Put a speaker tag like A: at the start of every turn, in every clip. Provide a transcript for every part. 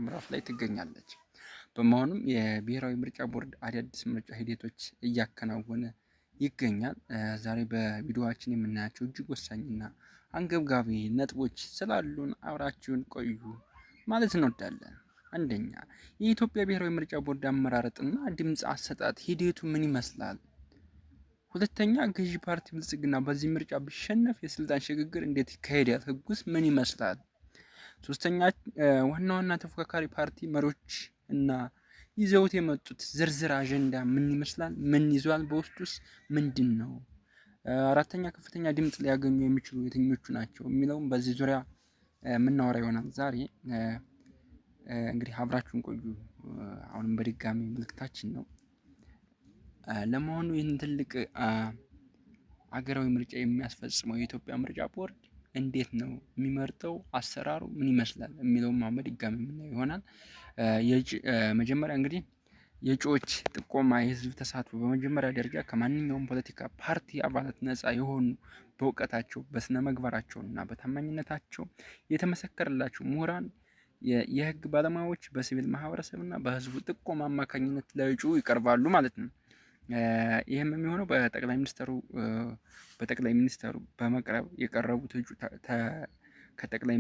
A: ምዕራፍ ላይ ትገኛለች። በመሆኑም የብሔራዊ ምርጫ ቦርድ አዳዲስ ምርጫ ሂደቶች እያከናወነ ይገኛል። ዛሬ በቪዲዮአችን የምናያቸው እጅግ ወሳኝና አንገብጋቢ ነጥቦች ስላሉን አብራችሁን ቆዩ ማለት እንወዳለን። አንደኛ፣ የኢትዮጵያ ብሔራዊ ምርጫ ቦርድ አመራረጥና ድምፅ አሰጣጥ ሂደቱ ምን ይመስላል? ሁለተኛ፣ ገዢ ፓርቲ ብልጽግና በዚህ ምርጫ ቢሸነፍ የስልጣን ሽግግር እንዴት ይካሄዳል? ህጉስ ምን ይመስላል? ሶስተኛ፣ ዋና ዋና ተፎካካሪ ፓርቲ መሪዎች እና ይዘውት የመጡት ዝርዝር አጀንዳ ምን ይመስላል? ምን ይዟል? በውስጡስ ምንድን ነው? አራተኛ፣ ከፍተኛ ድምፅ ሊያገኙ የሚችሉ የትኞቹ ናቸው የሚለውም በዚህ ዙሪያ የምናወራ ይሆናል። ዛሬ እንግዲህ አብራችሁን ቆዩ። አሁንም በድጋሚ ምልክታችን ነው። ለመሆኑ ይህን ትልቅ አገራዊ ምርጫ የሚያስፈጽመው የኢትዮጵያ ምርጫ ቦርድ እንዴት ነው የሚመርጠው? አሰራሩ ምን ይመስላል የሚለውም አሁን በድጋሚ የምናየው ይሆናል። መጀመሪያ እንግዲህ የእጩዎች ጥቆማ፣ የህዝብ ተሳትፎ በመጀመሪያ ደረጃ ከማንኛውም ፖለቲካ ፓርቲ አባላት ነፃ የሆኑ በእውቀታቸው በስነ ምግባራቸውና በታማኝነታቸው የተመሰከረላቸው ምሁራን፣ የህግ ባለሙያዎች በሲቪል ማህበረሰብና በህዝቡ ጥቆማ አማካኝነት ለእጩ ይቀርባሉ ማለት ነው። ይህም የሚሆነው በጠቅላይ ሚኒስተሩ በመቅረብ የቀረቡት እጩ ጠቅላይ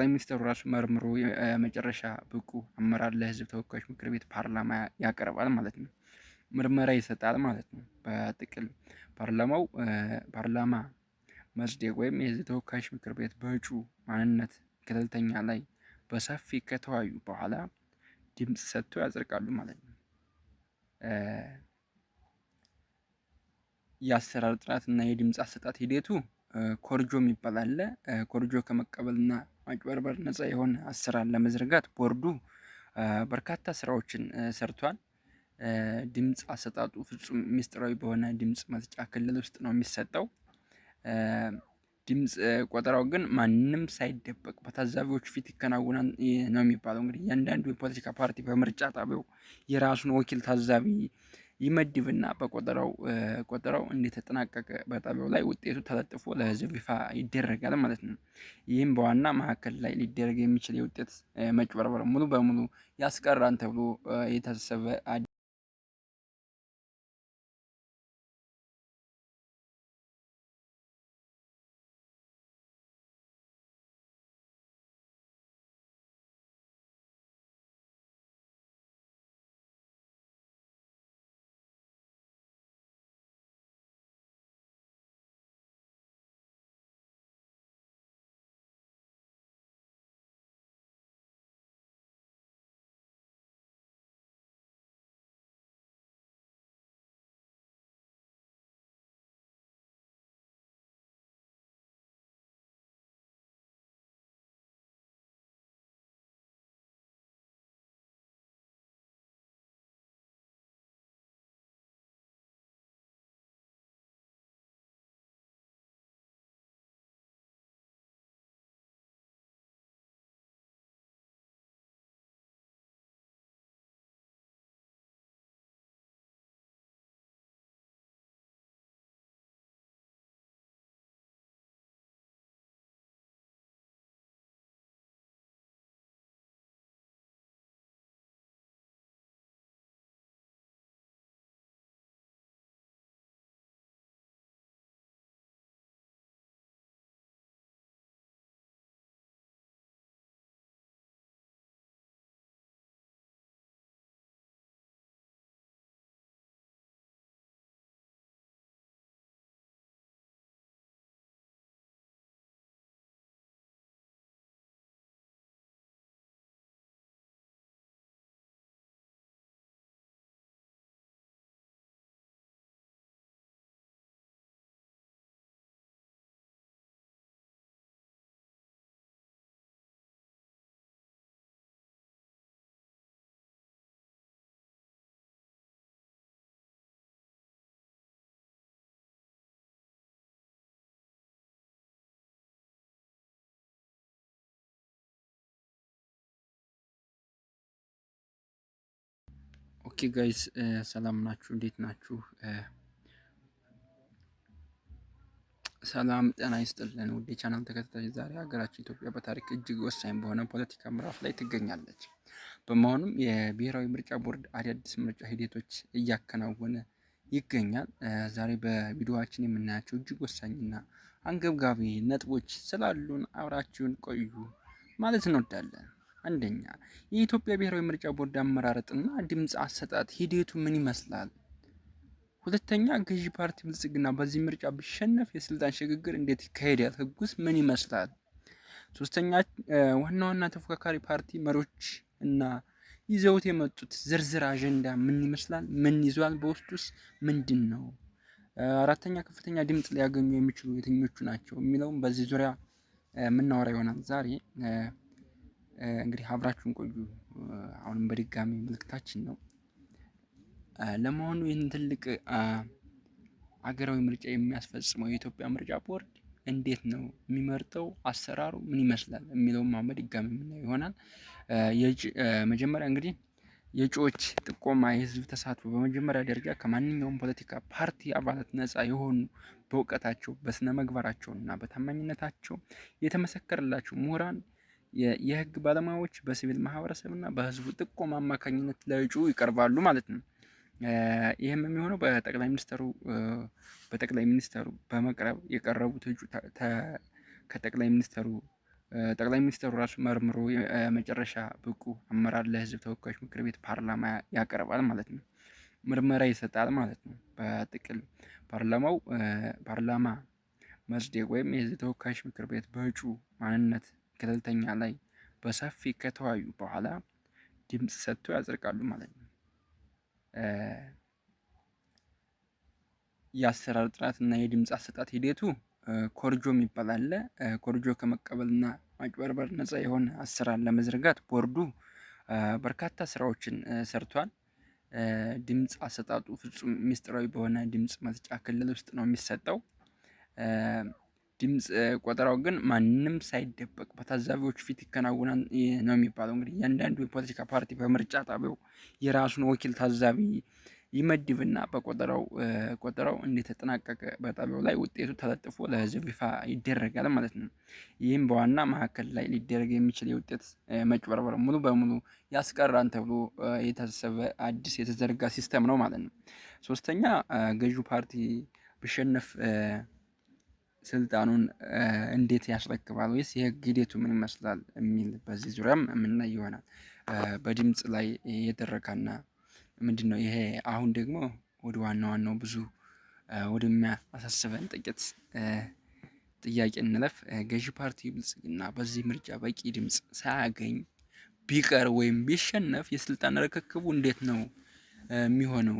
A: ሚኒስተሩ ራሱ መርምሮ የመጨረሻ ብቁ አመራር ለህዝብ ተወካዮች ምክር ቤት ፓርላማ ያቀርባል ማለት ነው። ምርመራ ይሰጣል ማለት ነው። በጥቅል ፓርላማ መጽደቅ ወይም የህዝብ ተወካዮች ምክር ቤት በእጩ ማንነት ገለልተኛ ላይ በሰፊ ከተወያዩ በኋላ ድምፅ ሰጥተው ያጸድቃሉ ማለት ነው። የአሰራር ጥራት እና የድምፅ አሰጣጥ ሂደቱ ኮርጆ የሚባል አለ። ኮርጆ ከመቀበልና ማጭበርበር ነፃ የሆነ አሰራር ለመዘርጋት ቦርዱ በርካታ ስራዎችን ሰርቷል። ድምፅ አሰጣጡ ፍጹም ሚስጥራዊ በሆነ ድምፅ መስጫ ክልል ውስጥ ነው የሚሰጠው። ድምፅ ቆጠራው ግን ማንም ሳይደበቅ በታዛቢዎች ፊት ይከናወናል ነው የሚባለው። እንግዲህ እያንዳንዱ የፖለቲካ ፓርቲ በምርጫ ጣቢያው የራሱን ወኪል ታዛቢ ይመድብና ቆጠራው እንደተጠናቀቀ በጣቢያው ላይ ውጤቱ ተለጥፎ ለህዝብ ይፋ ይደረጋል ማለት ነው። ይህም በዋና ማዕከል ላይ ሊደረግ የሚችል የውጤት መጭበርበር ሙሉ በሙሉ ያስቀራን ተብሎ የታሰበ ኦኬ ጋይስ ሰላም ናችሁ? እንዴት ናችሁ? ሰላም ጤና ይስጥልን ውድ የቻናል ተከታታዮች፣ ዛሬ ሀገራችን ኢትዮጵያ በታሪክ እጅግ ወሳኝ በሆነ ፖለቲካ ምዕራፍ ላይ ትገኛለች። በመሆኑም የብሔራዊ ምርጫ ቦርድ አዳዲስ ምርጫ ሂደቶች እያከናወነ ይገኛል። ዛሬ በቪዲዮአችን የምናያቸው እጅግ ወሳኝና አንገብጋቢ ነጥቦች ስላሉን አብራችሁን ቆዩ ማለት እንወዳለን። አንደኛ፣ የኢትዮጵያ ብሔራዊ ምርጫ ቦርድ አመራረጥና ድምፅ አሰጣጥ ሂደቱ ምን ይመስላል? ሁለተኛ፣ ገዢ ፓርቲ ብልጽግና በዚህ ምርጫ ቢሸነፍ የስልጣን ሽግግር እንዴት ይካሄዳል? ህጉስ ምን ይመስላል? ሶስተኛ፣ ዋና ዋና ተፎካካሪ ፓርቲ መሪዎች እና ይዘውት የመጡት ዝርዝር አጀንዳ ምን ይመስላል? ምን ይዟል? በውስጡስ ምንድን ነው? አራተኛ፣ ከፍተኛ ድምፅ ሊያገኙ የሚችሉ የትኞቹ ናቸው የሚለውም በዚህ ዙሪያ የምናወራ ይሆናል። ዛሬ እንግዲህ አብራችሁን ቆዩ። አሁንም በድጋሚ ምልክታችን ነው። ለመሆኑ ይህን ትልቅ አገራዊ ምርጫ የሚያስፈጽመው የኢትዮጵያ ምርጫ ቦርድ እንዴት ነው የሚመርጠው? አሰራሩ ምን ይመስላል የሚለውም አሁን በድጋሚ የምናየው ይሆናል። መጀመሪያ እንግዲህ የእጩዎች ጥቆማ፣ የህዝብ ተሳትፎ በመጀመሪያ ደረጃ ከማንኛውም ፖለቲካ ፓርቲ አባላት ነፃ የሆኑ በእውቀታቸው በስነ ምግባራቸው እና በታማኝነታቸው የተመሰከረላቸው ምሁራን፣ የህግ ባለሙያዎች በሲቪል ማህበረሰብ እና በህዝቡ ጥቆማ አማካኝነት ለእጩ ይቀርባሉ ማለት ነው። ይህም የሚሆነው በጠቅላይ ሚኒስተሩ በመቅረብ የቀረቡት እጩ ጠቅላይ ሚኒስተሩ ራሱ መርምሮ የመጨረሻ ብቁ አመራር ለህዝብ ተወካዮች ምክር ቤት ፓርላማ ያቀርባል ማለት ነው። ምርመራ ይሰጣል ማለት ነው። በጥቅል ፓርላማ መጽደቅ ወይም የህዝብ ተወካዮች ምክር ቤት በእጩ ማንነት ገለልተኛ ላይ በሰፊ ከተወያዩ በኋላ ድምፅ ሰጥተው ያጸድቃሉ ማለት ነው። የአሰራር ጥራት እና የድምፅ አሰጣጥ ሂደቱ ኮርጆ የሚባል አለ። ኮርጆ ከመቀበልና ማጭበርበር ነፃ የሆነ አሰራር ለመዘርጋት ቦርዱ በርካታ ስራዎችን ሰርቷል። ድምፅ አሰጣጡ ፍጹም ሚስጥራዊ በሆነ ድምፅ መስጫ ክልል ውስጥ ነው የሚሰጠው። ድምፅ ቆጠራው ግን ማንም ሳይደበቅ በታዛቢዎች ፊት ይከናወናል ነው የሚባለው። እንግዲህ እያንዳንዱ የፖለቲካ ፓርቲ በምርጫ ጣቢያው የራሱን ወኪል ታዛቢ ይመድብና ቆጠራው እንደተጠናቀቀ በጣቢያው ላይ ውጤቱ ተለጥፎ ለህዝብ ይፋ ይደረጋል ማለት ነው። ይህም በዋና ማዕከል ላይ ሊደረግ የሚችል የውጤት መጭበርበር ሙሉ በሙሉ ያስቀራን ተብሎ የታሰበ አዲስ የተዘረጋ ሲስተም ነው ማለት ነው። ሶስተኛ፣ ገዢው ፓርቲ ቢሸነፍ ስልጣኑን እንዴት ያስረክባል ወይስ የህግ ሂደቱ ምን ይመስላል የሚል በዚህ ዙሪያም የምናይ ይሆናል። በድምፅ ላይ የተደረገና ምንድን ነው ይሄ? አሁን ደግሞ ወደ ዋናው ብዙ ወደሚያሳስበን ጥቂት ጥያቄ እንለፍ። ገዢ ፓርቲ ብልጽግና በዚህ ምርጫ በቂ ድምፅ ሳያገኝ ቢቀር ወይም ቢሸነፍ የስልጣን ርክክቡ እንዴት ነው የሚሆነው?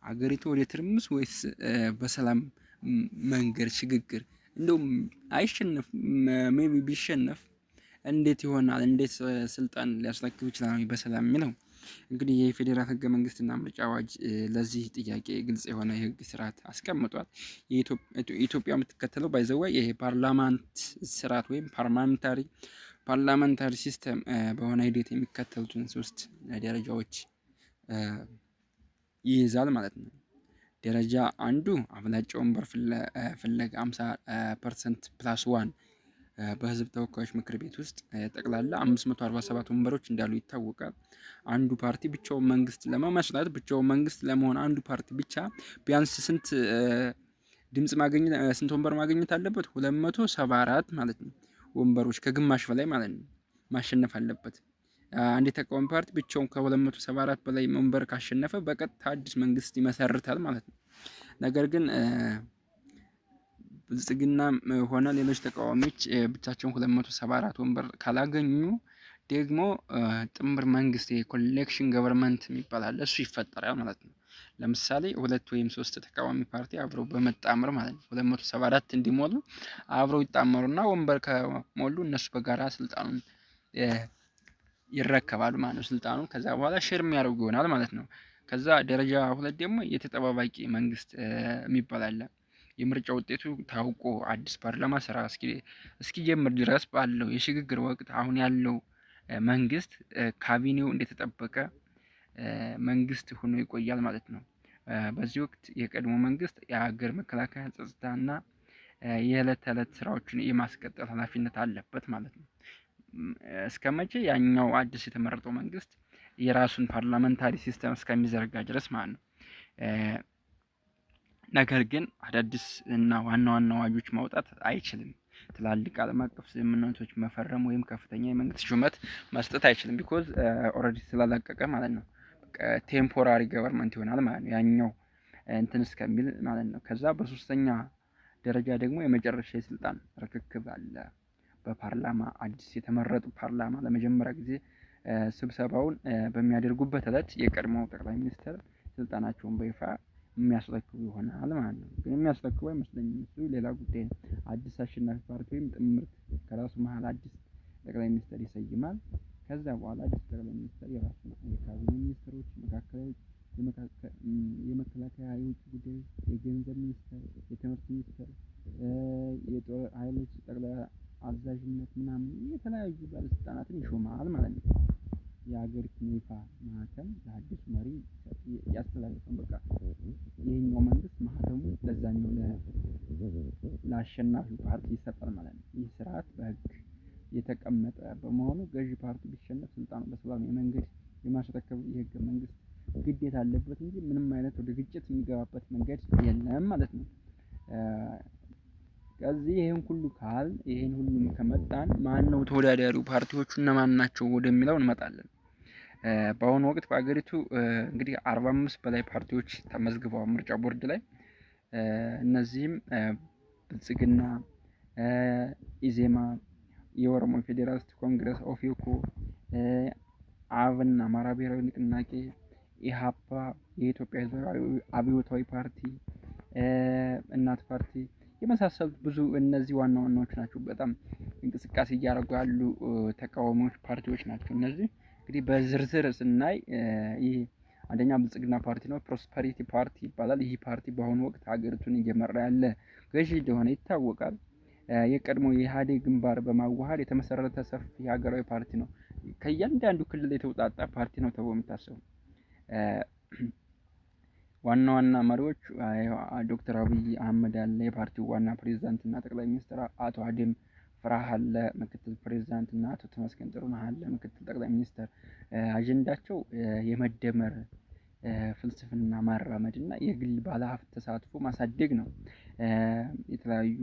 A: አገሪቱ ወደ ትርምስ ወይስ በሰላም መንገድ ሽግግር? እንደውም አይሸነፍ ሜቢ ቢሸነፍ እንዴት ይሆናል? እንዴት ስልጣን ሊያስረክብ ይችላል በሰላም የሚለው? እንግዲህ የፌዴራል ህገ መንግስትና ምርጫ አዋጅ ለዚህ ጥያቄ ግልጽ የሆነ የህግ ስርዓት አስቀምጧል። ኢትዮጵያ የምትከተለው ባይዘዋይ ይሄ ፓርላማንት ስርዓት ወይም ፓርላመንታሪ ሲስተም በሆነ ሂደት የሚከተሉትን 3 ደረጃዎች ይይዛል ማለት ነው። ደረጃ 1 አብላጫ ወንበር ፍለጋ 50% ፕላስ 1 በህዝብ ተወካዮች ምክር ቤት ውስጥ ጠቅላላ 547 ወንበሮች እንዳሉ ይታወቃል። አንዱ ፓርቲ ብቻውን መንግስት ለመመስረት መንግስት ለመሆን አንዱ ፓርቲ ብቻ ቢያንስ ስንት ወንበር ማግኘት አለበት? 274 ማለት ነው። ወንበሮች ከግማሽ በላይ ማለት ነው ማሸነፍ አለበት። አንድ የተቃዋሚ ፓርቲ ብቻውን ከ274 በላይ ወንበር ካሸነፈ በቀጥታ አዲስ መንግስት ይመሰርታል ማለት ነው። ነገር ግን ብልጽግና ሆነ ሌሎች ተቃዋሚዎች ብቻቸውን 274 ወንበር ካላገኙ ደግሞ ጥምር መንግስት የኮሌክሽን ገቨርንመንት የሚባል አለ፣ እሱ ይፈጠራል ማለት ነው። ለምሳሌ 2 ወይም 3 ተቃዋሚ ፓርቲ አብረው በመጣመር ማለት ነው 274 እንዲሞሉ አብረው ይጣመሩና ወንበር ከሞሉ እነሱ በጋራ ስልጣኑን ይረከባሉ ማለት ነው። ስልጣኑን ከዛ በኋላ ሼር የሚያደርጉ ይሆናል ማለት ነው። ከዛ ደረጃ 2 ደግሞ የተጠባባቂ መንግስት የሚባል አለ። የምርጫ ውጤቱ ታውቆ አዲስ ፓርላማ ስራ እስኪጀምር ድረስ ባለው የሽግግር ወቅት አሁን ያለው መንግስት ካቢኔው እንደተጠበቀ መንግስት ሆኖ ይቆያል ማለት ነው። በዚህ ወቅት የቀድሞ መንግስት የሀገር መከላከያ ጸጥታና የዕለት ተዕለት ስራዎችን የማስቀጠል ኃላፊነት አለበት ማለት ነው። እስከ መቼ? ያኛው አዲስ የተመረጠው መንግስት የራሱን ፓርላመንታሪ ሲስተም እስከሚዘረጋ ድረስ ማለት ነው። ነገር ግን አዳዲስ እና ዋና ዋና አዋጆች ማውጣት አይችልም። ትላልቅ ዓለም አቀፍ ስምምነቶች መፈረም ወይም ከፍተኛ የመንግስት ሹመት መስጠት አይችልም። ቢኮዝ ኦልሬዲ ስላለቀቀ ማለት ነው። ቴምፖራሪ ገቨርንመንት ይሆናል ማለት ነው። ያኛው እንትን እስከሚል ማለት ነው። ከዛ በሶስተኛ ደረጃ ደግሞ የመጨረሻ የስልጣን ርክክብ አለ። በፓርላማ አዲስ የተመረጡ ፓርላማ ለመጀመሪያ ጊዜ ስብሰባውን በሚያደርጉበት ዕለት የቀድሞው ጠቅላይ ሚኒስትር ስልጣናቸውን በይፋ የሚያስረክቡ ይሆናል ማለት ነው። ግን የሚያስረክቡ አይመስለኝም። እሱ ሌላ ጉዳይ ነው። አዲስ አሸናፊ ፓርቲ ወይም ጥምርት ከራሱ መሀል አዲስ ጠቅላይ ሚኒስትር ይሰይማል። ከዛ በኋላ አዲስ ጠቅላይ ሚኒስትር የራሱን የካቢኔ ሚኒስትሮች፣ የመከላከያ፣ የውጭ ጉዳይ፣ የገንዘብ ሚኒስትር፣ የትምህርት ሚኒስትር፣ የጦር ኃይሎች ጠቅላይ አዛዥነት ምናምን የተለያዩ ባለስልጣናትን ይሾማል ማለት ነው። የሀገሪቱን ይፋ ማህተም ለአዲሱ መሪ ያስተላልፋል። በቃ ይሄኛው መንግስት ማህተሙ ለዛኛው ለአሸናፊው ፓርቲ ይሰጣል ማለት ነው። ይህ ስርዓት በህግ የተቀመጠ በመሆኑ ገዢ ፓርቲ ቢሸነፍ ስልጣኑ በሰላማዊ መንገድ የማስረከብ የህገ መንግስት ግዴታ አለበት እንጂ ምንም አይነት ወደ ግጭት የሚገባበት መንገድ የለም ማለት ነው። ከዚህ ይሄን ሁሉ ከመጣን ማነው ተወዳዳሪው? ፓርቲዎቹ እነማን ናቸው ወደሚለው እንመጣለን። በአሁኑ ወቅት በአገሪቱ እንግዲህ 45 በላይ ፓርቲዎች ተመዝግበዋል ምርጫ ቦርድ ላይ። እነዚህም ብልጽግና፣ ኢዜማ፣ የኦሮሞ ፌዴራሊስት ኮንግረስ ኦፌኮ፣ አብን አማራ ብሔራዊ ንቅናቄ፣ ኢሃፓ፣ የኢትዮጵያ ህዝባዊ አብዮታዊ ፓርቲ፣ እናት ፓርቲ የመሳሰሉት ብዙ እነዚህ ዋና ዋናዎች ናቸው። በጣም እንቅስቃሴ እያደረጉ ያሉ ተቃዋሚዎች ፓርቲዎች ናቸው። እነዚህ እንግዲህ በዝርዝር ስናይ ይህ አንደኛ ብልጽግና ፓርቲ ነው። ፕሮስፐሪቲ ፓርቲ ይባላል። ይህ ፓርቲ በአሁኑ ወቅት ሀገሪቱን እየመራ ያለ ገዢ እንደሆነ ይታወቃል። የቀድሞ የኢህአዴግ ግንባር በማዋሃድ የተመሰረተ ሰፊ ሀገራዊ ፓርቲ ነው። ከእያንዳንዱ ክልል የተውጣጣ ፓርቲ ነው ተብሎ የሚታሰቡ ዋና ዋና መሪዎች ዶክተር አብይ አህመድ አለ፣ የፓርቲው ዋና ፕሬዝዳንት እና ጠቅላይ ሚኒስትር፣ አቶ አደም ፍራህ አለ፣ ምክትል ፕሬዝዳንት እና አቶ ተመስገን ጥሩነህ አለ፣ ምክትል ጠቅላይ ሚኒስትር። አጀንዳቸው የመደመር ፍልስፍና ማራመድ እና የግል ባለሀብት ተሳትፎ ማሳደግ ነው። የተለያዩ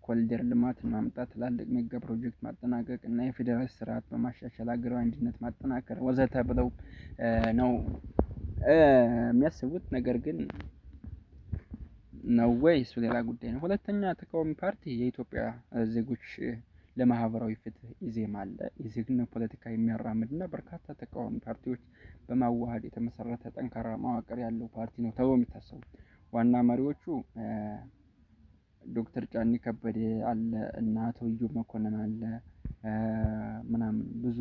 A: ኮሪደር ልማት ማምጣት፣ ትላልቅ ሜጋ ፕሮጀክት ማጠናቀቅ እና የፌዴራል ስርዓት በማሻሻል ሀገራዊ አንድነት ማጠናከር ወዘተ ብለው ነው የሚያስቡት። ነገር ግን ነው ወይ? እሱ ሌላ ጉዳይ ነው። ሁለተኛ ተቃዋሚ ፓርቲ የኢትዮጵያ ዜጎች ለማህበራዊ ፍትህ ኢዜማ አለ። የዜግነት ፖለቲካ የሚያራምድ እና በርካታ ተቃዋሚ ፓርቲዎች በማዋሃድ የተመሰረተ ጠንካራ መዋቅር ያለው ፓርቲ ነው ተብሎ የሚታሰቡ ዋና መሪዎቹ ዶክተር ጫኔ ከበደ አለ እና አቶ ኢዮብ መኮንን አለ ምናምን ብዙ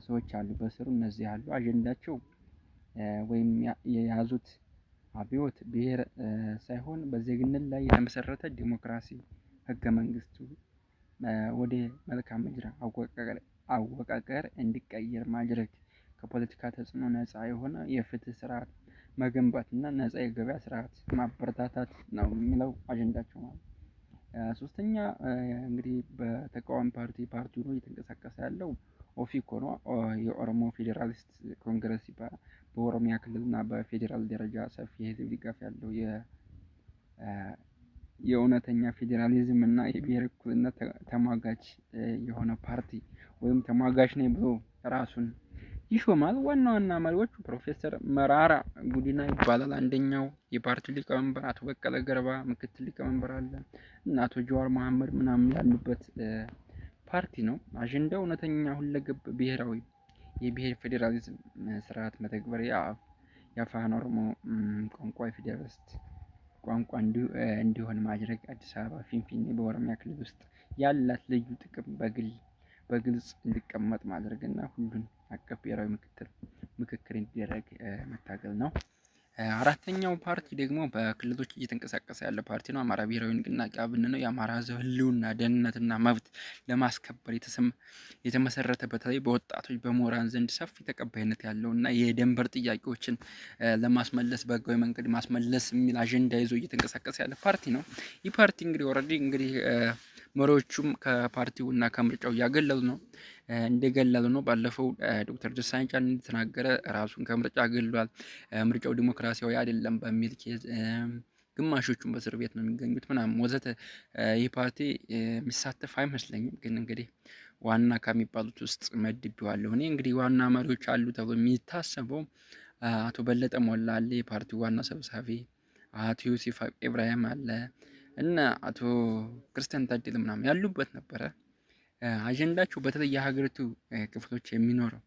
A: ሰዎች አሉ በስሩ። እነዚህ አሉ አጀንዳቸው ወይም የያዙት አብዮት ብሔር ሳይሆን በዜግነት ላይ የተመሰረተ ዲሞክራሲ ህገ መንግስቱ ወደ መልካም ምድር አወቃቀር እንዲቀየር ማድረግ፣ ከፖለቲካ ተጽዕኖ ነፃ የሆነ የፍትህ ስርዓት መገንባት እና ነፃ የገበያ ስርዓት ማበረታታት ነው የሚለው አጀንዳቸው ማለት። ሶስተኛ እንግዲህ በተቃዋሚ ፓርቲ ሆኖ እየተንቀሳቀሰ ያለው ኦፌኮ ነው። የኦሮሞ ፌዴራሊስት ኮንግረስ ይባላል። በኦሮሚያ ክልል እና በፌዴራል ደረጃ ሰፊ የህዝብ ድጋፍ ያለው የእውነተኛ ፌዴራሊዝም እና የብሔር እኩልነት ተሟጋች የሆነ ፓርቲ ወይም ተሟጋች ነኝ ብሎ ራሱን ይሾማል። ዋና ዋና መሪዎቹ ፕሮፌሰር መራራ ጉዲና ይባላል አንደኛው የፓርቲው ሊቀመንበር፣ አቶ በቀለ ገርባ ምክትል ሊቀመንበር አለ እና አቶ ጀዋር መሐመድ ምናምን ያሉበት ፓርቲ ነው። አጀንዳው እውነተኛ ሁለገብ ብሔራዊ የብሔር ፌዴራሊዝም ስርዓት መተግበር፣ የአፋን ኦሮሞ ቋንቋ የፌዴራሊስት ቋንቋ እንዲሆን ማድረግ፣ አዲስ አበባ ፊንፊኔ በኦሮሚያ ክልል ውስጥ ያላት ልዩ ጥቅም በግልጽ እንዲቀመጥ ማድረግ እና ሁሉን አቀፍ ብሔራዊ ምክክር እንዲደረግ መታገል ነው። አራተኛው ፓርቲ ደግሞ በክልሎች እየተንቀሳቀሰ ያለ ፓርቲ ነው። አማራ ብሔራዊ ንቅናቄ አብን ነው። የአማራ ሕዝብ ህልውና ደህንነትና መብት ለማስከበር የተመሰረተ በተለይ በወጣቶች በምሁራን ዘንድ ሰፊ ተቀባይነት ያለው እና የድንበር ጥያቄዎችን ለማስመለስ በህጋዊ መንገድ ማስመለስ የሚል አጀንዳ ይዞ እየተንቀሳቀሰ ያለ ፓርቲ ነው። ይህ ፓርቲ እንግዲህ ኦልሬዲ እንግዲህ መሪዎቹም ከፓርቲው እና ከምርጫው እያገለሉ ነው እንደገለሉ ነው። ባለፈው ዶክተር ደሳለኝ ጫኔ እንደተናገረ ራሱን ከምርጫ አገልሏል። ምርጫው ዲሞክራሲያዊ አይደለም በሚል ኬዝ ግማሾቹን በእስር ቤት ነው የሚገኙት ምናምን ወዘተ። ይህ ፓርቲ የሚሳተፍ አይመስለኝም። ግን እንግዲህ ዋና ከሚባሉት ውስጥ መድቤዋለሁ። እኔ እንግዲህ ዋና መሪዎች አሉ ተብሎ የሚታሰበው አቶ በለጠ ሞላ አለ፣ የፓርቲው ዋና ሰብሳቢ። አቶ ዮሴፍ ኢብራሂም አለ እና አቶ ክርስቲያን ታደለ ምናምን ያሉበት ነበረ። አጀንዳቸው በተለይ የሀገሪቱ ክፍሎች የሚኖረው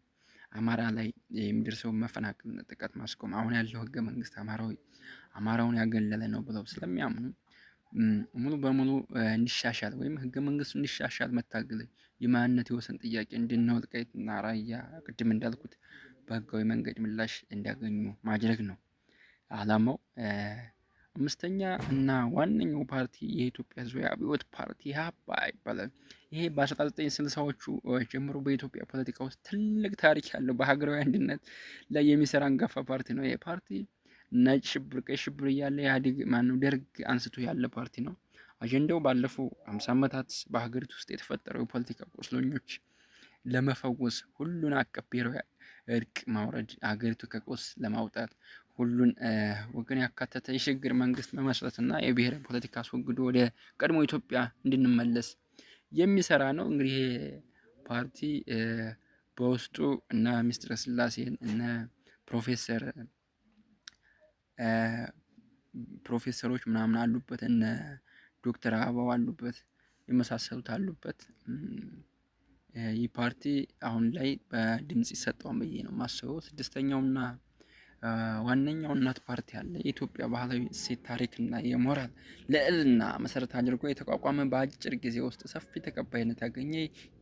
A: አማራ ላይ የሚደርሰው መፈናቀል፣ ጥቃት ማስቆም፣ አሁን ያለው ህገ መንግስት አማራውን ያገለለ ነው ብለው ስለሚያምኑ ሙሉ በሙሉ እንዲሻሻል ወይም ህገ መንግስቱ እንዲሻሻል መታገል፣ የማንነት የወሰን ጥያቄ እንደነ ወልቃይትና ራያ ቅድም እንዳልኩት በህጋዊ መንገድ ምላሽ እንዲያገኙ ማድረግ ነው አላማው። አምስተኛ እና ዋነኛው ፓርቲ የኢትዮጵያ ህዝባዊ አብዮት ፓርቲ ኢህአፓ ይባላል። ይሄ በ1960ዎቹ ጀምሮ በኢትዮጵያ ፖለቲካ ውስጥ ትልቅ ታሪክ ያለው በሀገራዊ አንድነት ላይ የሚሰራ አንጋፋ ፓርቲ ነው። ይሄ ፓርቲ ነጭ ሽብር፣ ቀይ ሽብር እያለ ኢህአዴግ ደርግ አንስቶ ያለ ፓርቲ ነው። አጀንዳው ባለፈው 50 ዓመታት በሀገሪቱ ውስጥ የተፈጠረው የፖለቲካ ቁስለኞች ለመፈወስ ሁሉን አቀፍ ብሔራዊ እርቅ ማውረድ፣ ሀገሪቱ ከቀውስ ለማውጣት ሁሉን ወገን ያካተተ የሽግግር መንግስት መመስረት እና የብሔራዊ ፖለቲካ አስወግዶ ወደ ቀድሞ ኢትዮጵያ እንድንመለስ የሚሰራ ነው። እንግዲህ ይሄ ፓርቲ በውስጡ እነ ሚስጥረ ስላሴን እነ ፕሮፌሰሮች ምናምን አሉበት፣ እነ ዶክተር አበባው አሉበት፣ የመሳሰሉት አሉበት። ይህ ፓርቲ አሁን ላይ በድምጽ ይሰጠዋል ብዬ ነው የማስበው። ስድስተኛውና ዋነኛው እናት ፓርቲ አለ። የኢትዮጵያ ባህላዊ እሴት ታሪክና የሞራል ልዕልና መሰረት አድርጎ የተቋቋመ በአጭር ጊዜ ውስጥ ሰፊ ተቀባይነት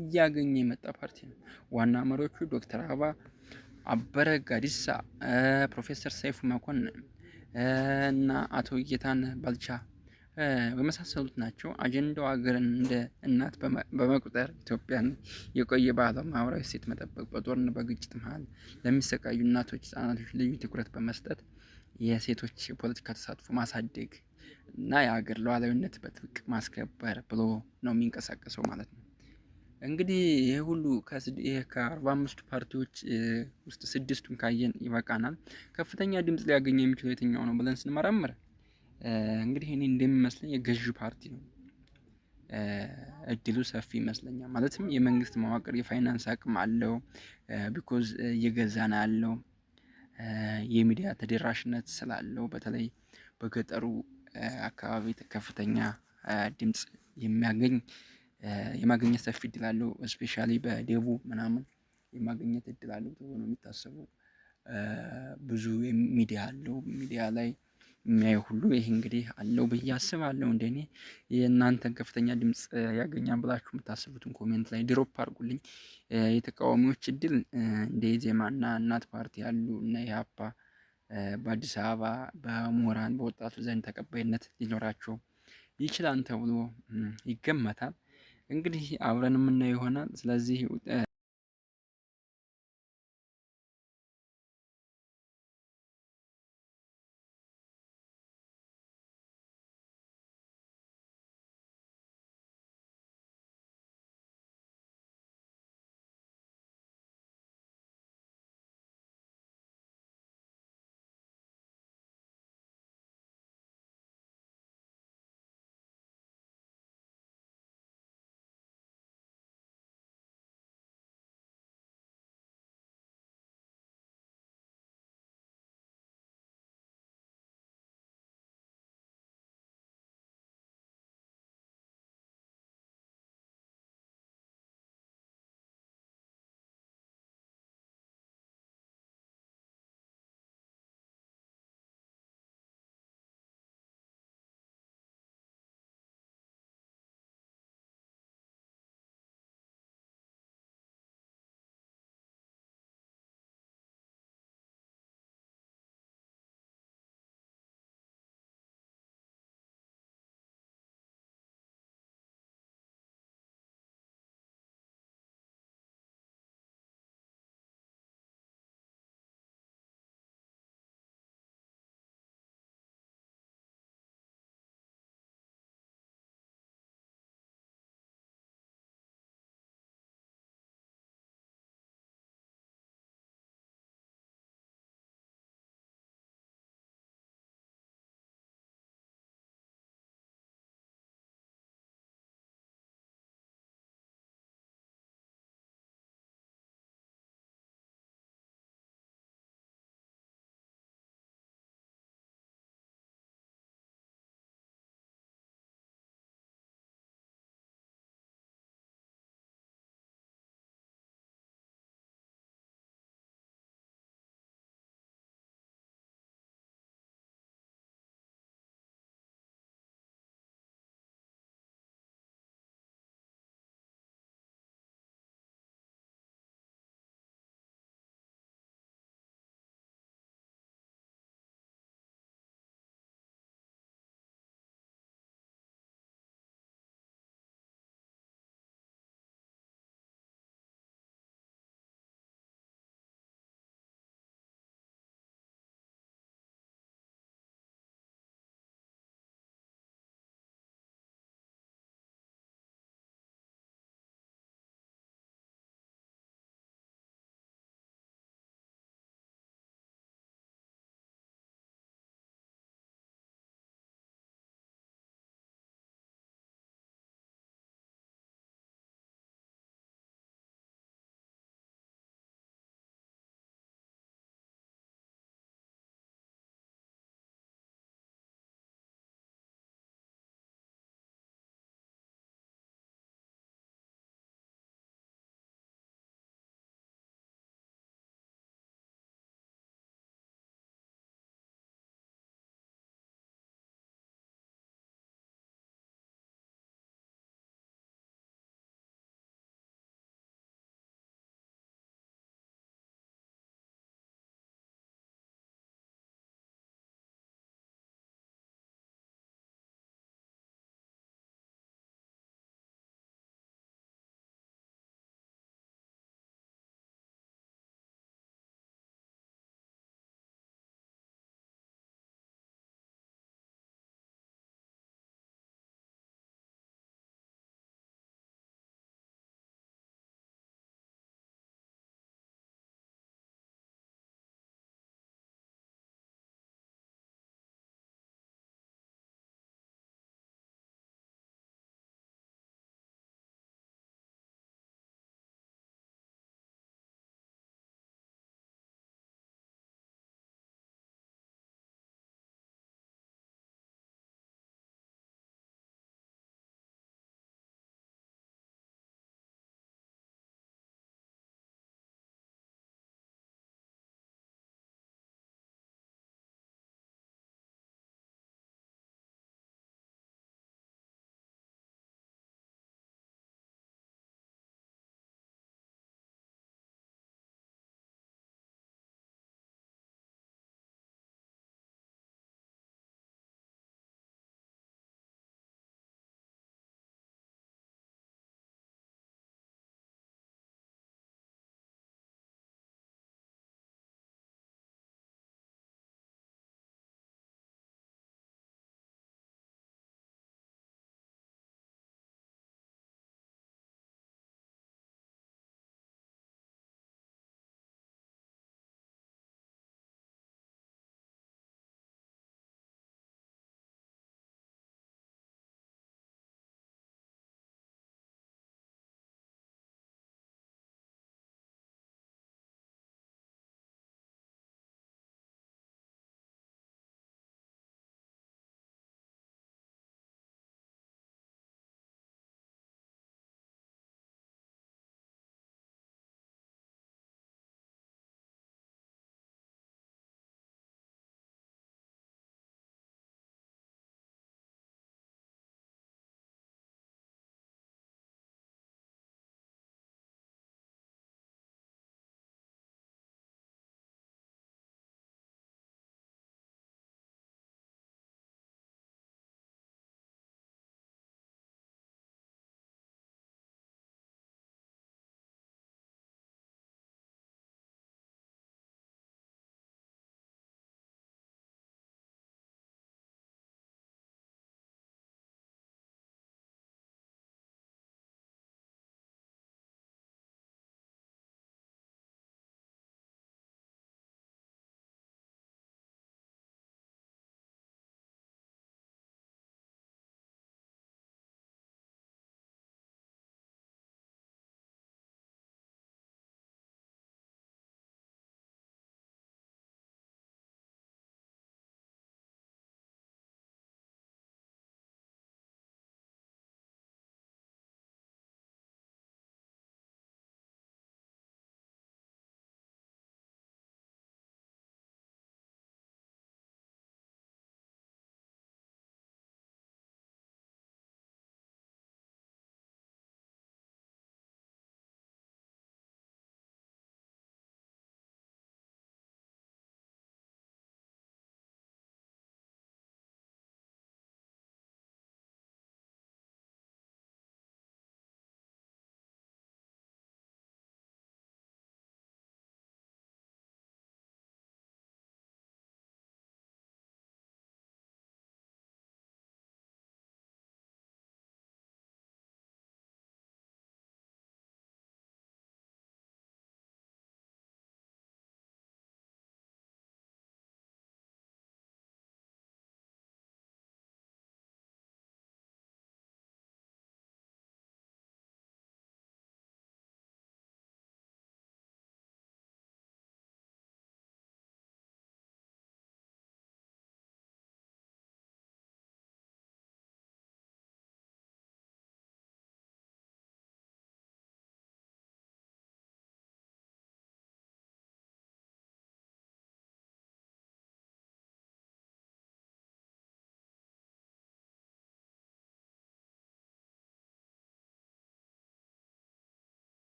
A: እያገኘ የመጣ ፓርቲ ነው። ዋና መሪዎቹ ዶክተር አበረ ጋዲሳ፣ ፕሮፌሰር ሰይፉ መኮንን እና አቶ ጌታነህ ባልቻ የመሳሰሉት ናቸው። አጀንዳው ሀገርን እንደ እናት በመቁጠር ኢትዮጵያን የቆየ ባህላዊ ማህበራዊ እሴት መጠበቅ፣ በጦርና በግጭት መሀል ለሚሰቃዩ እናቶች፣ ህጻናቶች ልዩ ትኩረት በመስጠት የሴቶች የፖለቲካ ተሳትፎ ማሳደግ እና የሀገር ሉዓላዊነት በጥብቅ ማስከበር ብሎ ነው የሚንቀሳቀሰው ማለት ነው። እንግዲህ ይሄ ሁሉ ከ45 ፓርቲዎች ውስጥ 6ቱን ካየን ይበቃናል። ከፍተኛ ድምጽ ሊያገኝ የሚችለው የትኛው ነው ብለን ስንመረምር እንግዲህ እኔ እንደሚመስለኝ የገዢ ፓርቲ ነው። እድሉ ሰፊ ይመስለኛል። ማለትም የመንግስት መዋቅር የፋይናንስ አቅም አለው፣ ቢኮዝ እየገዛ ነው ያለው። የሚዲያ ተደራሽነት ስላለው በተለይ በገጠሩ አካባቢ ከፍተኛ ድምጽ የማግኘት ሰፊ እድል አለው። እስፔሻሊ በደቡብ ምናምን የማግኘት እድል አለው ተብሎ ነው የሚታሰበው። ብዙ ሚዲያ አለው። ሚዲያ ላይ የሚያየው ሁሉ ይሄ እንግዲህ አለው ብዬ አስባለሁ። እንደኔ የእናንተን ከፍተኛ ድምጽ ያገኛል ብላችሁ የምታስቡትን ኮሜንት ላይ ድሮፕ አድርጉልኝ። የተቃዋሚዎች እድል እንደ ኢዜማና እናት ፓርቲ ያሉ እና ኢህአፓ በአዲስ አበባ በምሁራን በወጣቱ ዘንድ ተቀባይነት ሊኖራቸው ይችላል ተብሎ ይገመታል። እንግዲህ አብረን የምናየው ይሆናል። ስለዚህ